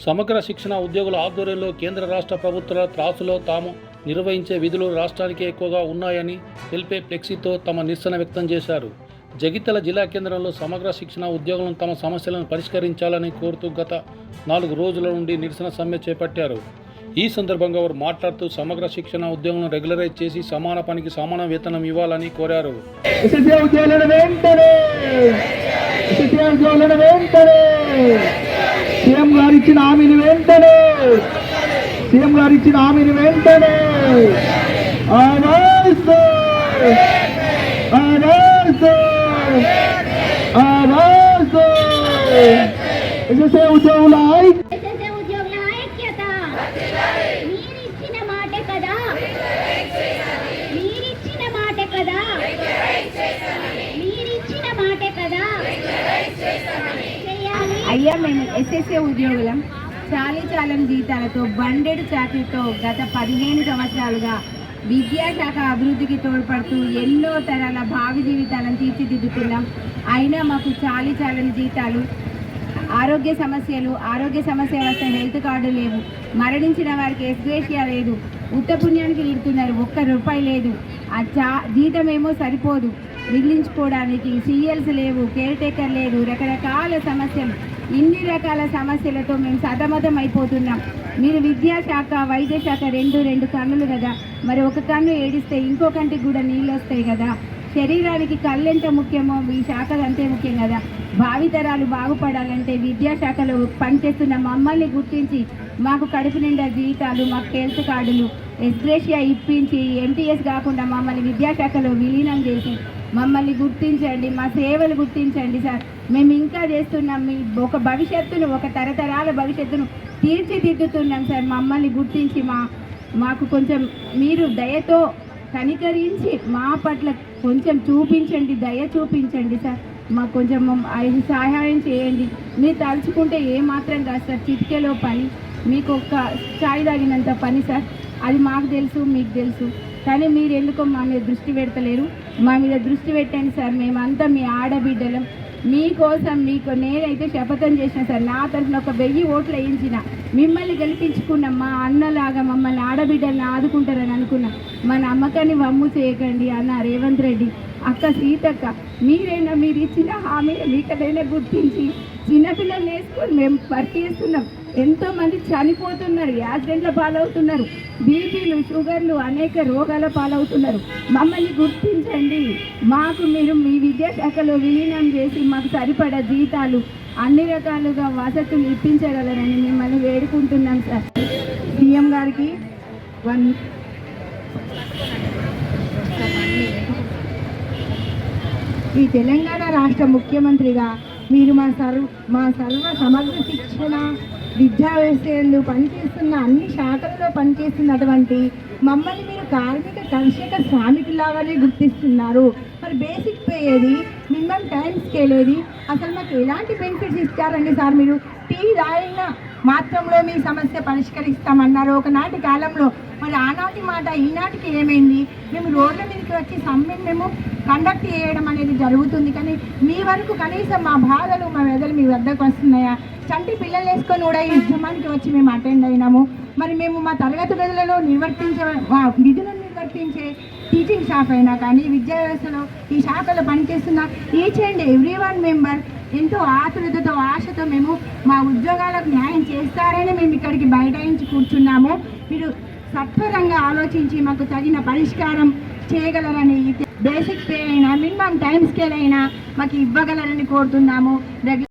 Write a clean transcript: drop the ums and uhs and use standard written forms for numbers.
సమగ్ర శిక్షణ ఉద్యోగుల ఆధ్వర్యంలో కేంద్ర రాష్ట్ర ప్రభుత్వాల త్రాసులో తాము నిర్వహించే విధులు రాష్ట్రానికి ఎక్కువగా ఉన్నాయని తెలిపే ఫ్లెక్సీతో తమ నిరసన వ్యక్తం చేశారు. జగిత్యాల జిల్లా కేంద్రంలో సమగ్ర శిక్షణ ఉద్యోగులను తమ సమస్యలను పరిష్కరించాలని కోరుతూ గత 4 రోజుల నుండి నిరసన సమ్మె చేపట్టారు. ఈ సందర్భంగా వారు మాట్లాడుతూ సమగ్ర శిక్షణ ఉద్యోగులను రెగ్యులరైజ్ చేసి సమాన పనికి సమాన వేతనం ఇవ్వాలని కోరారు. సీఎం గారు ఇచ్చిన హామీని వెంటనే ఉద్యోగుల ఐక్యత. మీరిచ్చిన మాటే కదా అయ్యా, మేము ఎస్ఎస్ఏ ఉద్యోగులం. చాలని జీతాలతో బండెడు చాకరీతో గత 15 సంవత్సరాలుగా విద్యాశాఖ అభివృద్ధికి తోడ్పడుతూ ఎన్నో తరాల భావి జీవితాలను తీర్చిదిద్దుతున్నాం. అయినా మాకు చాలని జీతాలు, ఆరోగ్య సమస్య వస్తే హెల్త్ కార్డు లేవు, మరణించిన వారికి ఎస్గ్రేషియా లేదు, ఉత్తపుణ్యానికి నిడుతున్నారు, ₹1 లేదు. జీతమేమో సరిపోదు మిగిలించుకోవడానికి, సీఎల్స్ లేవు, కేర్ టేకర్ లేదు, రకరకాల సమస్యలు. ఇన్ని రకాల సమస్యలతో మేము సతమతం అయిపోతున్నాం. మీరు విద్యాశాఖ, వైద్య శాఖ రెండు కన్నులు కదా, మరి ఒక కన్ను ఏడిస్తే ఇంకో కంటికి కూడా నీళ్ళు వస్తాయి కదా. శరీరానికి కళ్ళు ఎంత ముఖ్యమో ఈ శాఖ అంతే ముఖ్యం కదా. భావితరాలు బాగుపడాలంటే విద్యాశాఖలో పనిచేస్తున్న మమ్మల్ని గుర్తించి మాకు కడుపు నిండా జీతాలు, మాకు హెల్త్ కార్డులు, ఎస్గ్రేషియా ఇప్పించి ఎంటీఎస్ కాకుండా మమ్మల్ని విద్యాశాఖలో విలీనం చేసి మమ్మల్ని గుర్తించండి, మా సేవలు గుర్తించండి సార్. మేము ఇంకా చేస్తున్నాం, మీ ఒక భవిష్యత్తును, ఒక తరతరాల భవిష్యత్తును తీర్చిదిద్దుతున్నాం సార్. మమ్మల్ని గుర్తించి మాకు కొంచెం మీరు దయతో కనికరించి మా పట్ల కొంచెం చూపించండి, దయ చూపించండి సార్. మాకు కొంచెం సహాయం చేయండి. మీరు తలుచుకుంటే ఏమాత్రం కాదు సార్, చిటికెలో పని, మీకు ఒక చాయ్ తాగినంత పని సార్. అది మాకు తెలుసు, మీకు తెలుసు. కానీ మీరు ఎందుకో మా మీద దృష్టి పెడతలేరు. మా మీద దృష్టి పెట్టండి సార్. మేమంతా మీ ఆడబిడ్డలం. మీకోసం నేనైతే శపథం చేసిన సార్. నా తరఫున 1000 ఓట్లు వేయించిన, మిమ్మల్ని గెలిపించుకున్నాం. మా అన్నలాగా మమ్మల్ని ఆడబిడ్డల్ని ఆదుకుంటారని అనుకున్నా. మా నమ్మకాన్ని వమ్ము చేయకండి అన్న రేవంత్ రెడ్డి, అక్క సీతక్క. మీరు ఇచ్చిన హామీని మీకైనా గుర్తించి చిన్నపిల్లలు వేసుకొని మేము భర్తీ చేస్తున్నాం. ఎంతోమంది చనిపోతున్నారు, యాక్సిడెంట్ల పాలవుతున్నారు, బీపీలు, షుగర్లు, అనేక రోగాల పాలవుతున్నారు. మమ్మల్ని గుర్తించండి. మాకు మీరు మీ విద్యాశాఖలో విలీనం చేసి మాకు సరిపడా జీతాలు, అన్ని రకాలుగా వసతులు ఇప్పించగలరని మిమ్మల్ని వేడుకుంటున్నాం సార్. సీఎం గారికి ఈ తెలంగాణ రాష్ట్ర ముఖ్యమంత్రిగా మీరు మా సర్వ సమగ్ర శిక్షణ విద్యా వ్యవస్థలు పనిచేస్తున్న అన్ని శాఖల్లో పనిచేస్తున్నటువంటి మమ్మల్ని మీరు కార్మిక కర్షక శ్రామికులాగానే గుర్తిస్తున్నారు. మరి బేసిక్ పే ఏది, మినిమం టైం స్కేల్ ఏది, అసలు మాకు ఎలాంటి బెనిఫిట్స్ ఇచ్చారండి సార్? మీరు టీ తాగిన మాత్రంలో మీ సమస్య పరిష్కరిస్తామన్నారు ఒకనాటి కాలంలో. మరి ఆనాటి మాట ఈనాటికి ఏమైంది? మేము రోడ్ల మీదకి వచ్చి సమ్మెను మేము కండక్ట్ చేయడం అనేది జరుగుతుంది, కానీ మీ వరకు కనీసం మా బాధలు, మా వెదలు మీ వద్దకు వస్తున్నాయా? చంటి పిల్లలు వేసుకొని కూడా ఈ ఉద్యమానికి వచ్చి మేము అటెండ్ అయినాము. మరి మేము మా తరగతి గదులలో విధులను నిర్వర్తించే టీచింగ్ స్టాఫ్ అయినా కానీ, విద్యా వ్యవస్థలో ఈ శాఖలో పనిచేస్తున్న ఈచ్ అండ్ ఎవ్రీ1 మెంబర్ ఎంతో ఆతురతతో, ఆశతో మేము మా ఉద్యోగాలకు న్యాయం చేస్తారని మేము ఇక్కడికి బైఠాయించి కూర్చున్నాము. మీరు సత్వరంగా ఆలోచించి మాకు తగిన పరిష్కారం చేయగలరని, బేసిక్ పే అయినా మినిమం టైం స్కేల్ అయినా మాకు ఇవ్వగలరని కోరుతున్నాము.